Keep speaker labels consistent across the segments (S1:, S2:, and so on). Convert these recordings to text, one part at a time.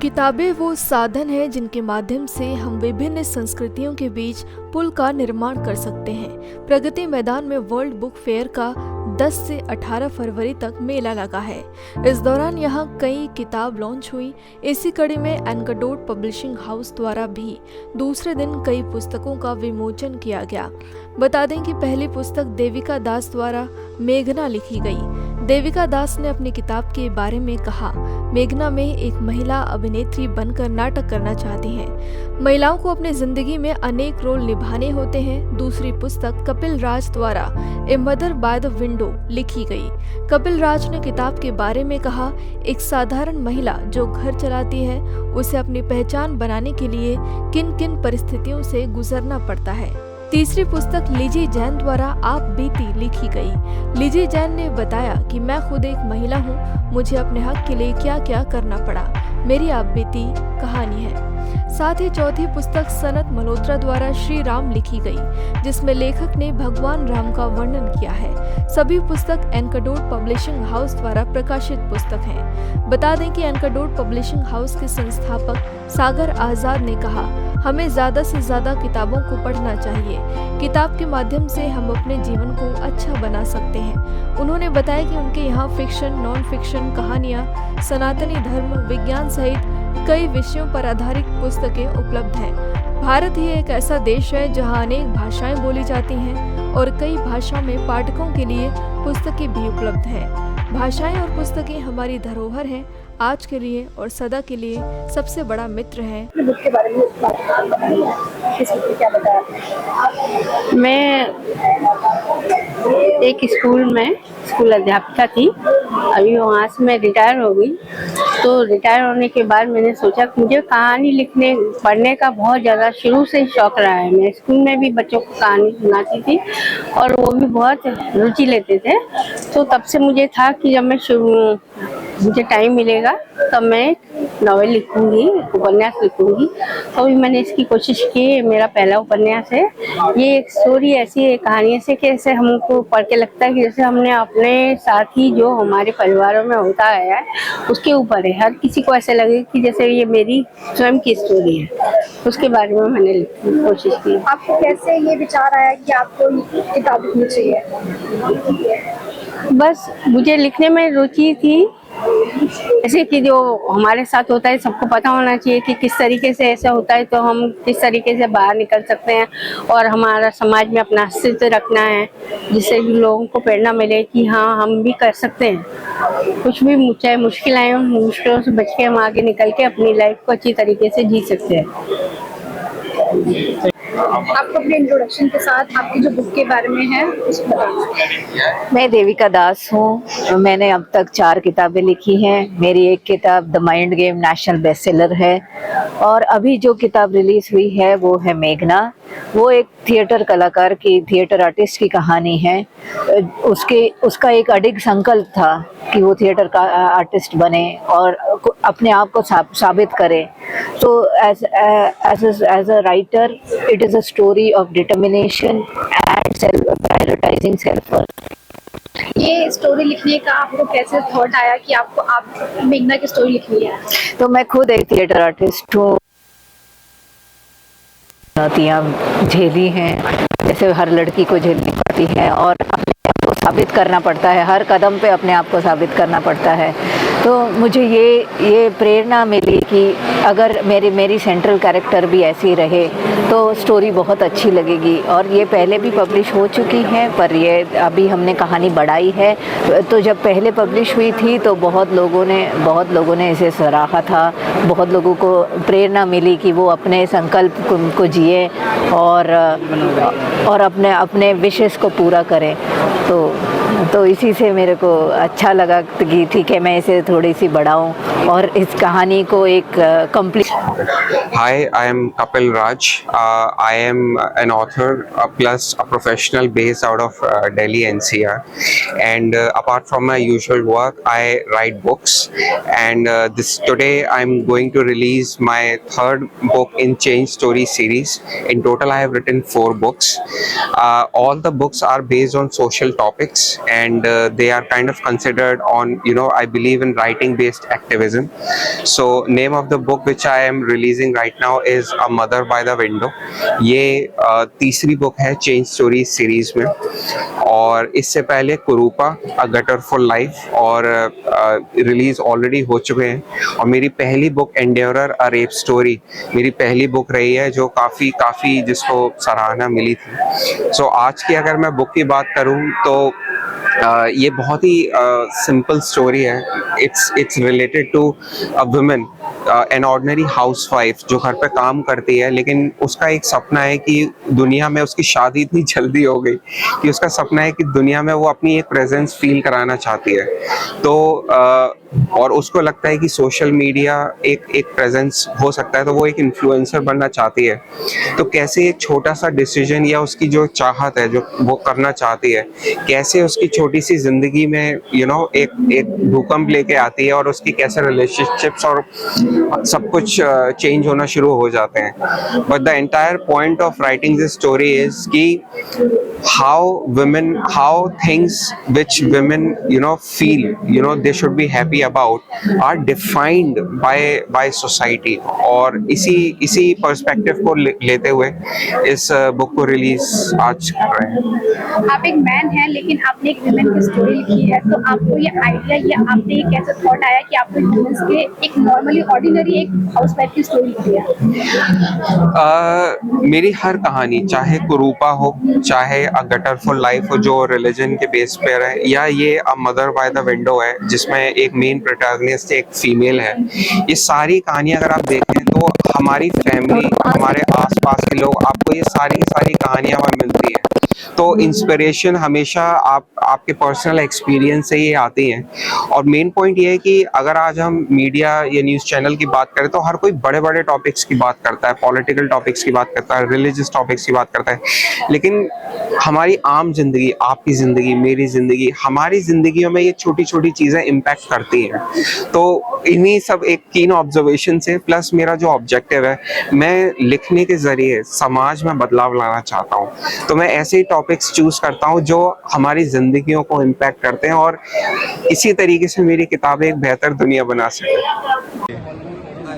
S1: किताबें वो साधन हैं जिनके माध्यम से हम विभिन्न संस्कृतियों के बीच पुल का निर्माण कर सकते हैं। प्रगति मैदान में वर्ल्ड बुक फेयर का 10 से 18 फरवरी तक मेला लगा है। इस दौरान यहाँ कई किताब लॉन्च हुई। इसी कड़ी में एनकडोट पब्लिशिंग हाउस द्वारा भी दूसरे दिन कई पुस्तकों का विमोचन किया गया। बता दें कि पहली पुस्तक देविका दास द्वारा मेघना लिखी गई। देविका दास ने अपनी किताब के बारे में कहा, मेघना में एक महिला अभिनेत्री बनकर नाटक करना चाहती हैं। महिलाओं को अपनी जिंदगी में अनेक रोल निभाने होते हैं। दूसरी पुस्तक कपिल राज द्वारा a mother by the window लिखी गई। कपिल राज ने किताब के बारे में कहा, एक साधारण महिला जो घर चलाती है, उसे अपनी पहचान बनाने के लिए किन किन परिस्थितियों से गुजरना पड़ता है। तीसरी पुस्तक लिजी जैन द्वारा आप बीती लिखी गई। लिजी जैन ने बताया कि मैं खुद एक महिला हूँ, मुझे अपने हक के लिए क्या क्या करना पड़ा, मेरी आप बीती कहानी है। साथ ही चौथी पुस्तक सनत मल्होत्रा द्वारा श्री राम लिखी गई, जिसमें लेखक ने भगवान राम का वर्णन किया है। सभी पुस्तक एनकडोट पब्लिशिंग हाउस द्वारा प्रकाशित पुस्तक हैं। बता दें कि एनकडोट पब्लिशिंग हाउस के संस्थापक सागर आजाद ने कहा, हमें ज़्यादा से ज़्यादा किताबों को पढ़ना चाहिए। किताब के माध्यम से हम अपने जीवन को अच्छा बना सकते हैं। उन्होंने बताया कि उनके यहाँ फिक्शन, नॉन फिक्शन, कहानियाँ, सनातनी धर्म, विज्ञान सहित कई विषयों पर आधारित पुस्तकें उपलब्ध हैं। भारत ही एक ऐसा देश है जहाँ अनेक भाषाएं बोली जाती हैं और कई भाषाओं में पाठकों के लिए पुस्तकें भी उपलब्ध हैं। भाषाएं और पुस्तकें हमारी धरोहर हैं, आज के लिए और सदा के लिए सबसे बड़ा मित्र है।
S2: बुक के बारे में इस बुक में क्या बताया? मैं एक स्कूल अध्यापिका थी। अभी वहाँ से मैं रिटायर हो गई। तो रिटायर होने के बाद मैंने सोचा कि मुझे कहानी पढ़ने का बहुत ज़्यादा शुरू से ही शौक़ रहा है। मैं स्कूल में भी बच्चों को कहानी सुनाती थी और वो भी बहुत रुचि लेते थे। तो तब से मुझे था कि जब मुझे टाइम मिलेगा तब मैं नॉवेल लिखूंगी, उपन्यास लिखूंगी। तो अभी मैंने इसकी कोशिश की। मेरा पहला उपन्यास है। ये एक स्टोरी ऐसी है, कहानी ऐसे कि ऐसे हमको पढ़ के लगता है कि जैसे हमने अपने साथ ही जो हमारे परिवारों में होता है उसके ऊपर है। हर किसी को ऐसे लगे कि जैसे ये मेरी स्वयं की स्टोरी है। उसके बारे में मैंने कोशिश की। आपको कैसे ये विचार आया कि आपको किताब लिखनी चाहिए? बस मुझे लिखने में रुचि थी। ऐसे कि जो हमारे साथ होता है सबको पता होना चाहिए कि किस तरीके से ऐसा होता है तो हम किस तरीके से बाहर निकल सकते हैं और हमारा समाज में अपना अस्तित्व रखना है, जिससे लोगों को प्रेरणा मिले कि हाँ हम भी कर सकते हैं। कुछ भी चाहे मुश्किल आए, मुश्किलों से बच के हम आगे निकल के अपनी लाइफ को अच्छी तरीके से जी सकते हैं। आपको अपने इंट्रोडक्शन के साथ आपकी जो बुक के बारे में है उसको बताइए।
S3: मैं देविका दास हूँ। मैंने अब तक 4 किताबें लिखी हैं। मेरी एक किताब the mind game national bestseller है और अभी जो किताब रिलीज हुई है वो है मेघना। वो एक थिएटर कलाकार की, थिएटर आर्टिस्ट की कहानी है। उसका एक अडिग संकल्प था कि वो थिएटर का आर्टिस्ट बने और अपने आप को साबित करे। तो as a writer it is a story of determination and prioritizing self.
S2: ये स्टोरी लिखने का आपको कैसे थॉट आया कि आप मेघना की स्टोरी लिखनी है?
S3: तो मैं खुद एक थिएटर आर्टिस्ट हूँ। चुनौतियाँ झेली हैं, जैसे हर लड़की को झेलनी पड़ती है और अपने आप को साबित करना पड़ता है। हर कदम पे अपने आप को साबित करना पड़ता है। तो मुझे ये प्रेरणा मिली कि अगर मेरी सेंट्रल कैरेक्टर भी ऐसी रहे तो स्टोरी बहुत अच्छी लगेगी। और ये पहले भी पब्लिश हो चुकी है, पर ये अभी हमने कहानी बढ़ाई है। तो जब पहले पब्लिश हुई थी तो बहुत लोगों ने इसे सराहा था। बहुत लोगों को प्रेरणा मिली कि वो अपने संकल्प को जिए और अपने विशेष को पूरा करें। तो इसी से मेरे को अच्छा लगा कि ठीक है, मैं इसे थोड़ी सी बढ़ाऊं और इस कहानी को एक complete.
S4: Hi, I am Kapil Raj. I am an author plus a professional based out of Delhi NCR. And apart from my usual work, I write books. And today I'm going to release my 3rd book in Change Story series. In total, I have written 4 books. All the books are based on social topics and they are kind of considered on, you know, I believe in writing based activism. So name of the book which I am releasing right now is A Mother by the Window. ये तीसरी book है change story series में, और इससे पहले कुरूपा अ gutter for life और release already हो चुके हैं, और मेरी पहली बुक एंडेवरर अ रेप स्टोरी मेरी पहली बुक रही है जो काफ़ी जिसको सराहना मिली थी। सो आज की अगर मैं बुक की बात करूं तो ये बहुत ही सिंपल स्टोरी है। It's related to a woman, an ordinary housewife जो घर पे काम करती है, लेकिन उसका एक सपना है कि दुनिया में, उसकी शादी इतनी जल्दी हो गई कि उसका सपना है कि दुनिया में वो अपनी एक प्रेजेंस फील कराना चाहती है। तो और उसको लगता है कि सोशल मीडिया एक प्रेजेंस हो सकता है, तो वो एक इन्फ्लुएंसर बनना चाहती है। तो कैसे एक छोटा सा डिसीजन या उसकी जो चाहत है, जो वो करना चाहती है, कैसे उसकी छोटी सी जिंदगी में एक भूकंप लेके आती है, और उसकी कैसे रिलेशनशिप्स और सब कुछ चेंज होना शुरू हो जाते हैं। But the entire point of writing this story is कि how things which women feel they should be happy about are defined by society, और इसी पर्सपेक्टिव को लेते हुए इस बुक को रिलीज आज कर रहे हैं।
S5: आप एक मैन हैं लेकिन आपने एक वुमेन की स्टोरी लिखी है, तो आपको ये आइडिया या आपने एक ऐसा थॉट आया कि आपको वुमेन्स के एक नॉर्मली ऑर्डिनरी एक हाउसवाइफ की स्टोरी लिखी है?
S4: मेरी हर कहानी, चाहे कुरूपा हो, चाहे अ गटर फॉर लाइफ हो जो रिलीजन के बेस पे है, या ये a mother by the window है जिसमें एक मेन प्रोटैगनिस्ट एक फीमेल है, ये सारी कहानियां अगर आप देखें तो हमारी फैमिली, हमारे आसपास के लोग, आपको ये सारी कहानियां वहाँ मिलती है। तो इंस्पिरेशन हमेशा आपके पर्सनल एक्सपीरियंस से ही आती हैं। और मेन पॉइंट ये है कि अगर आज हम मीडिया या न्यूज़ चैनल की बात करें तो हर कोई बड़े बड़े टॉपिक्स की बात करता है, पॉलिटिकल टॉपिक्स की बात करता है, रिलीजियस टॉपिक्स की बात करता है, लेकिन हमारी आम जिंदगी, आपकी ज़िंदगी, मेरी ज़िंदगी, हमारी ज़िंदगियों में ये छोटी छोटी चीज़ें इम्पैक्ट करती हैं। तो इन्हीं सब एक कीन ऑब्जर्वेशन से, प्लस मेरा जो ऑब्जेक्टिव है, मैं लिखने के ज़रिए समाज में बदलाव लाना चाहता हूँ। तो मैं ऐसे ही टॉपिक्स चूज़ करता हूँ जो हमारी ज़िंदगियों को इम्पैक्ट करते हैं, और इसी तरीके से मेरी किताबें एक बेहतर दुनिया बना सकें।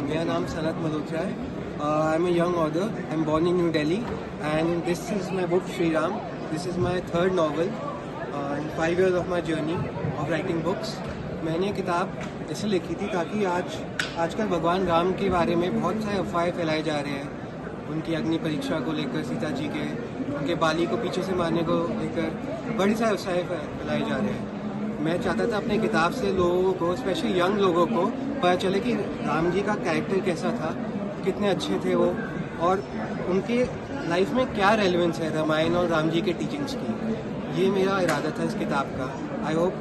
S6: मेरा नाम सनत मल्होत्रा है। I am a young author. I am born in New Delhi and this is my book Shri Ram. This is my third novel in 5 years of my journey of writing books. मैंने ये किताब ऐसे लिखी थी ताकि आजकल भगवान राम के बारे में बहुत सारे अफवाहें फैलाए जा रहे हैं, उनकी अग्नि परीक्षा को लेकर, सीता जी के, उनके बाली को पीछे से मारने को लेकर बड़ी सारे अफवाहें फैलाए जा रहे हैं। मैं चाहता था अपने किताब से लोगों को, स्पेशली यंग लोगों को, पता चले कि राम जी का कैरेक्टर कैसा था, कितने अच्छे थे वो, और उनके लाइफ में क्या रेलेवेंस है रामायण और राम जी के टीचिंग्स की। ये मेरा इरादा था इस किताब का। आई होप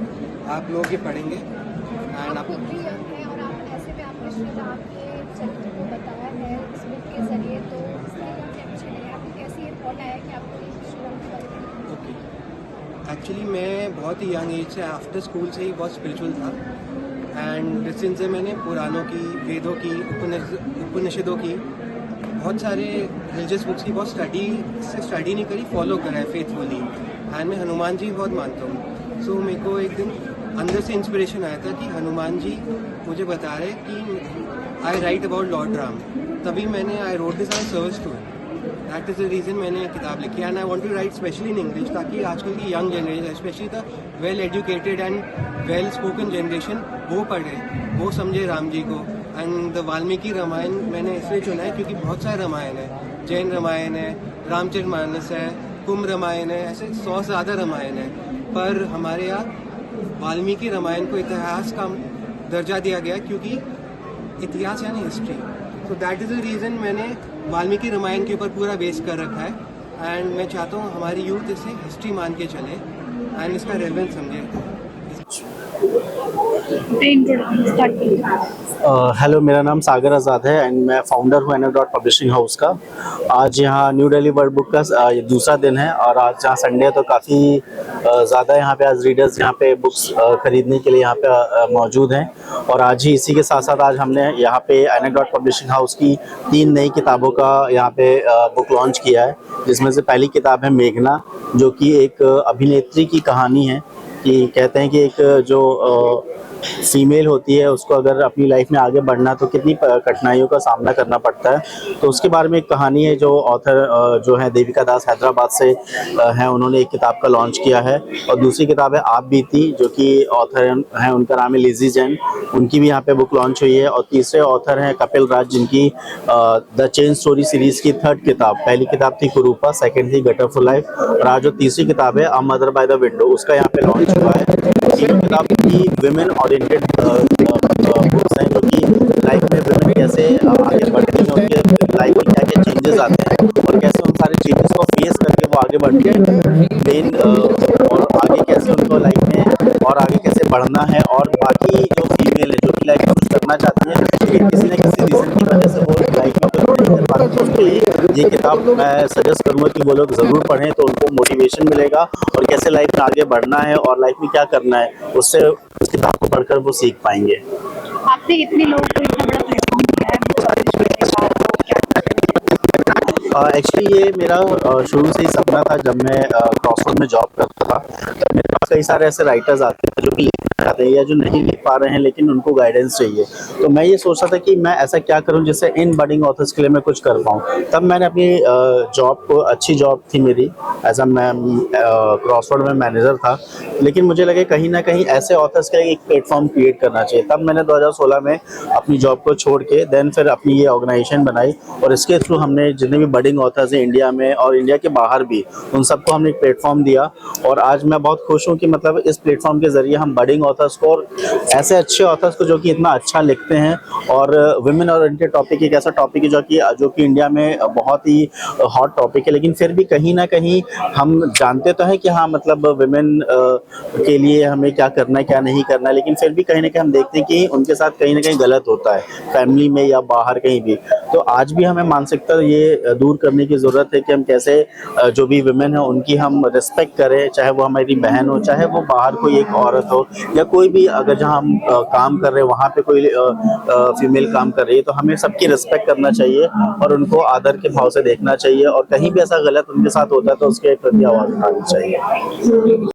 S6: आप लोग ये पढ़ेंगे एंड आप
S5: ऐसे में आपने श्री राम के चरित्र को बताया है इस बुक के जरिए, तो इसके लिए अच्छे लगे, आपको कैसे ये थॉट आया कि आपको श्री राम के बारे में?
S6: ओके, एक्चुअली मैं बहुत ही यंग एज से, आफ्टर स्कूल से ही बहुत स्पिरिचुअल था, एंड सिंस से मैंने पुराणों की, वेदों की, उपनिषदों की, बहुत सारे रिलीजियस बुक्स की बहुत स्टडी नहीं करी, फॉलो करा है फेथफुली। एंड मैं हनुमान जी बहुत मानता हूँ। सो मेरे को एक दिन अंदर से इंस्पिरेशन आया था कि हनुमान जी मुझे बता रहे कि I write about lord Ram. तभी I wrote this as service to it. That is the reason मैंने ये किताब लिखी। And I want to write specially in English, ताकि आजकल की young generation, specially the well educated and well spoken generation, वो पढ़े, वो समझे राम जी को। एंड द वाल्मीकि रामायण मैंने इसलिए चुना है क्योंकि बहुत सारे रामायण है, जैन रामायण है, रामचरितमानस है, कुंभ रामायण है, ऐसे 100 से ज़्यादा रामायण है। पर हमारे यहाँ वाल्मीकि रामायण को इतिहास का दर्जा दिया गया क्योंकि इतिहास यानी history. So that is the reason मैंने वाल्मीकि रामायण के ऊपर पूरा बेस कर रखा है। एंड मैं चाहता हूँ हमारी यूथ इसे हिस्ट्री मान के चले एंड इसका रेलेवेंस समझे।
S7: हेलो, मेरा नाम सागर आज़ाद है एंड मैं फाउंडर हूँ एनेक्डोट पब्लिशिंग हाउस का। आज यहाँ न्यू दिल्ली वर्ल्ड बुक का ये दूसरा दिन है, और आज यहाँ संडे है तो काफ़ी ज़्यादा यहाँ पे आज रीडर्स यहाँ पे बुक्स खरीदने के लिए यहाँ पे मौजूद हैं। और आज ही इसी के साथ साथ आज हमने यहाँ पे एनेक्डोट पब्लिशिंग हाउस की 3 नई किताबों का यहाँ पे बुक लॉन्च किया है, जिसमें से पहली किताब है मेघना, जो कि एक अभिनेत्री की कहानी है कि कहते हैं कि एक जो फीमेल होती है उसको अगर अपनी लाइफ में आगे बढ़ना तो कितनी कठिनाइयों का सामना करना पड़ता है। तो उसके बारे में एक कहानी है जो ऑथर जो है देविका दास हैदराबाद से हैं, उन्होंने एक किताब का लॉन्च किया है। और दूसरी किताब है आप बीती, जो कि ऑथर हैं उनका नाम है लिजी जैन, उनकी भी यहाँ पे बुक लॉन्च हुई है। और तीसरे ऑथर हैं कपिल राज, जिनकी द चेन स्टोरी सीरीज की थर्ड किताब, पहली किताब थी कुरूपा, सेकंड थी गटर फॉर लाइफ, और आज जो तीसरी किताब है a mother by the window, उसका यहाँ पे लॉन्च हुआ है। तीनों किताब की विमेन ओरिएंटेड बुक्स हैं, जो कि लाइफ में विमेन कैसे आगे बढ़ती हैं, उनके लाइफ में क्या क्या चेंजेस आते हैं और कैसे उन सारे चेंजेस को फेस करके वो आगे बढ़ती हैं मेन, और आगे कैसे उनको लाइफ में और आगे कैसे बढ़ना है। और बाकी जो फीमेल है जो कि लाइफ में कुछ करना चाहती है लेकिन किसी न किसी रीज़न की वजह से वो लाइफ में कुछ नहीं कर पाती, तो उसके लिए ये किताब मैं सजेस्ट करूँगा कि वो लोग ज़रूर पढ़ें, तो उनको मोटिवेशन मिलेगा और कैसे लाइफ में आगे बढ़ना है और लाइफ में क्या करना है, उससे उस किताब को पढ़कर वो सीख पाएंगे।
S5: आपने इतने लोगों को इतना बड़ा प्लेटफॉर्म दिया है बुक पब्लिश करने का, तो क्या
S7: एक्चुअली ये मेरा शुरू से ही सपना था। जब मैं क्रॉसरोड में जॉब करता था तो मेरे पास कई सारे ऐसे राइटर्स आते हैं जो कि लिखना चाहते हैं या जो नहीं लिख पा रहे हैं लेकिन उनको गाइडेंस चाहिए। तो मैं ये सोचता था कि मैं ऐसा क्या करूं जिससे इन बडिंग ऑथर्स के लिए मैं कुछ कर पाऊं। तब मैंने अपनी जॉब को, अच्छी जॉब थी मेरी, एज मैं क्रॉसरोड में मैनेजर था, लेकिन मुझे लगे कहीं ना कहीं ऐसे ऑथर्स के लिए एक प्लेटफॉर्म क्रिएट करना चाहिए। तब मैंने 2016 में अपनी जॉब को छोड़ के देन फिर अपनी ये ऑर्गेनाइजेशन बनाई और इसके थ्रू हमने जितने भी बडिंग ऑथर्स हैं इंडिया में और इंडिया के बाहर भी, उन सबको हमने एक प्लेटफॉर्म दिया। और आज मैं बहुत खुश हूँ कि मतलब इस प्लेटफॉर्म के जरिए हम बडिंग ऑथर्स को और ऐसे अच्छे ऑथर्स को जो कि इतना अच्छा लिखते हैं, और वुमेन ओरिएंटेड टॉपिक एक ऐसा टॉपिक है जो कि इंडिया में बहुत ही हॉट टॉपिक है, लेकिन फिर भी कहीं ना कहीं हम जानते तो हैं कि हाँ मतलब वुमेन के लिए हमें क्या करना है क्या नहीं करना है, लेकिन फिर भी कहीं ना कहीं हम देखते हैं कि उनके साथ कहीं ना कहीं गलत होता है, फैमिली में या बाहर कहीं भी। तो आज भी हमें मानसिकता ये दूर करने की ज़रूरत है कि हम कैसे जो भी वुमेन है उनकी हम रिस्पेक्ट करें, चाहे वो हमारी बहन हो, चाहे वो बाहर कोई एक औरत हो, या कोई भी अगर जहाँ हम काम कर रहे हैं वहाँ पे कोई फीमेल काम कर रही है, तो हमें सबकी रिस्पेक्ट करना चाहिए और उनको आदर के भाव से देखना चाहिए। और कहीं भी ऐसा गलत उनके साथ होता है तो उसके प्रति आवाज़ उठानी चाहिए।